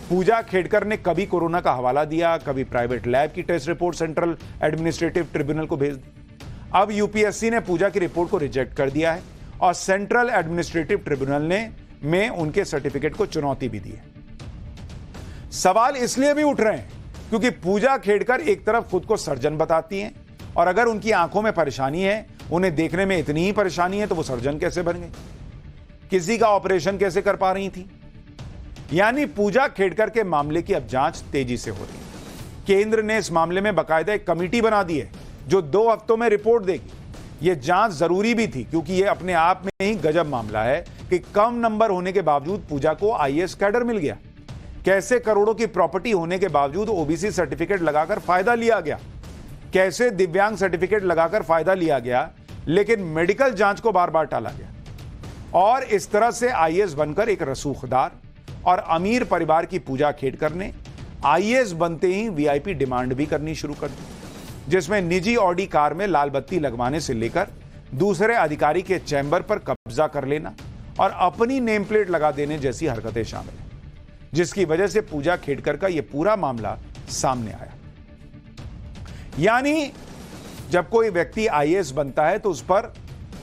पूजा खेडकर ने कभी कोरोना का हवाला दिया, कभी प्राइवेट लैब की test report central administrative tribunal को भेज दी। अब यूपीएससी ने पूजा की रिपोर्ट को रिजेक्ट कर दिया है और सेंट्रल एडमिनिस्ट्रेटिव ट्रिब्यूनल में उनके सर्टिफिकेट को चुनौती भी दी है। सवाल इसलिए भी उठ रहे हैं क्योंकि पूजा खेडकर एक तरफ खुद को सर्जन बताती हैं और अगर उनकी आंखों में परेशानी है, उन्हें देखने में इतनी ही परेशानी है, तो वो सर्जन कैसे बन गई? किसी का ऑपरेशन कैसे कर पा रही थी? यानी पूजा खेडकर के मामले की अब जांच तेजी से हो रही है। केंद्र ने इस मामले में बाकायदा एक कमेटी बना दी है जो 2 हफ्तों में रिपोर्ट देगी। यह जांच जरूरी भी थी क्योंकि यह अपने आप में ही गजब मामला है कि कम नंबर होने के बावजूद पूजा को आईएएस कैडर मिल गया। कैसे करोड़ों की प्रॉपर्टी होने के बावजूद ओबीसी सर्टिफिकेट लगाकर फायदा लिया गया? कैसे दिव्यांग सर्टिफिकेट लगाकर फायदा लिया गया लेकिन मेडिकल जांच को बार बार टाला गया? और इस तरह से आईएएस बनकर एक रसूखदार और अमीर परिवार की पूजा खेडकर ने आईएएस बनते ही वीआईपी डिमांड भी करनी शुरू कर दी, जिसमें निजी ऑडी कार में लाल बत्ती लगवाने से लेकर दूसरे अधिकारी के चैम्बर पर कब्जा कर लेना और अपनी नेम प्लेट लगा देने जैसी हरकतें शामिल हैं, जिसकी वजह से पूजा खेडकर का यह पूरा मामला सामने आया। यानी जब कोई व्यक्ति आईएएस बनता है तो उस पर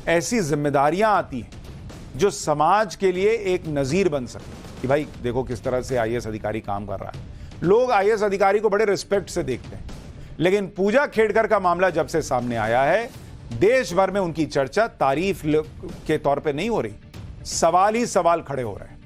ऐसी जिम्मेदारियां आती हैं जो समाज के लिए एक नजीर बन सके कि भाई देखो किस तरह से आईएएस अधिकारी काम कर रहा है। लोग आईएएस अधिकारी को बड़े रिस्पेक्ट से देखते हैं, लेकिन पूजा खेडकर का मामला जब से सामने आया है, देश भर में उनकी चर्चा तारीफ के तौर पे नहीं हो रही, सवाल ही सवाल खड़े हो रहे हैं।